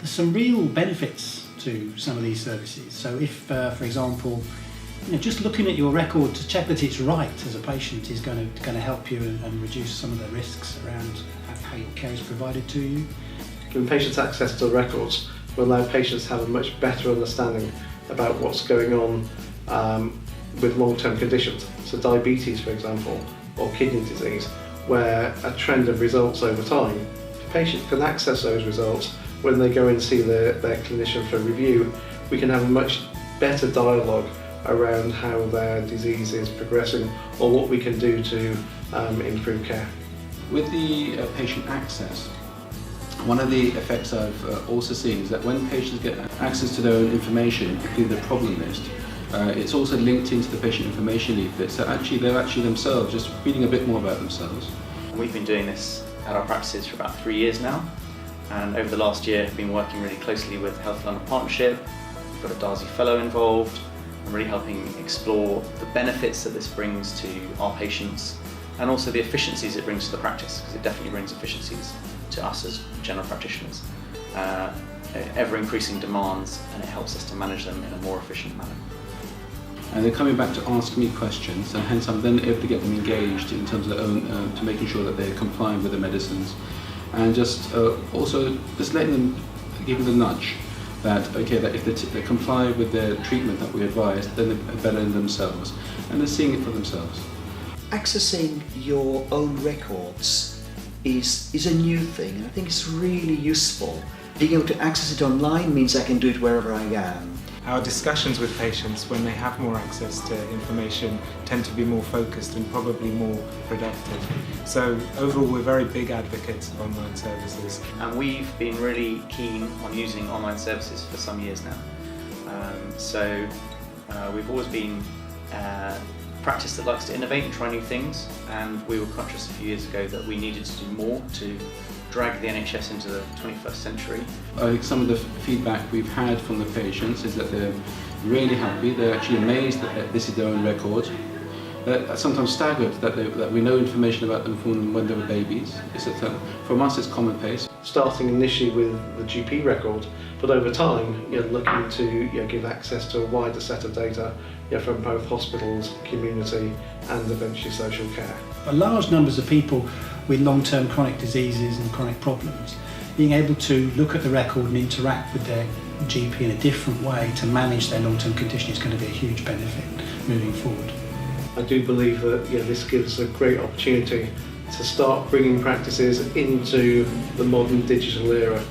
there's some real benefits to some of these services. So if, for example, just looking at your record to check that it's right as a patient is going to help you and reduce some of the risks around how your care is provided to you. Giving patients access to records will allow patients to have a much better understanding about what's going on with long-term conditions. So diabetes, for example, or kidney disease, where a trend of results over time, if patients can access those results when they go and see their clinician for review, we can have a much better dialogue around how their disease is progressing or what we can do to improve care. With the patient access, one of the effects I've also seen is that when patients get access to their own information, particularly the problem list, it's also linked into the patient information leaflet, so they're actually themselves just reading a bit more about themselves. We've been doing this at our practices for about 3 years now, and over the last year have been working really closely with Health London Partnership. We've got a Darcy Fellow involved, and really helping explore the benefits that this brings to our patients and also the efficiencies it brings to the practice, because it definitely brings efficiencies to us as general practitioners. Ever increasing demands, and it helps us to manage them in a more efficient manner. And they're coming back to ask me questions, and hence I'm then able to get them engaged in terms of their own, to making sure that they're complying with the medicines, and just also just letting them, giving the nudge that that if they comply with their treatment that we advise, then they're better in themselves, and they're seeing it for themselves. Accessing your own records is a new thing. I think it's really useful. Being able to access it online means I can do it wherever I am. Our discussions with patients when they have more access to information tend to be more focused and probably more productive. So overall we're very big advocates of online services. And we've been really keen on using online services for some years now. We've always been a practice that likes to innovate and try new things, and we were conscious a few years ago that we needed to do more to drag the NHS into the 21st century. I think some of the feedback we've had from the patients is that they're really happy, they're actually amazed that this is their own record. They're sometimes staggered that we know information about them from when they were babies. From us it's commonplace. Starting initially with the GP record, but over time looking to give access to a wider set of data from both hospitals, community and eventually social care. For large numbers of people with long-term chronic diseases and chronic problems, being able to look at the record and interact with their GP in a different way to manage their long-term condition is going to be a huge benefit moving forward. I do believe that this gives a great opportunity to start bringing practices into the modern digital era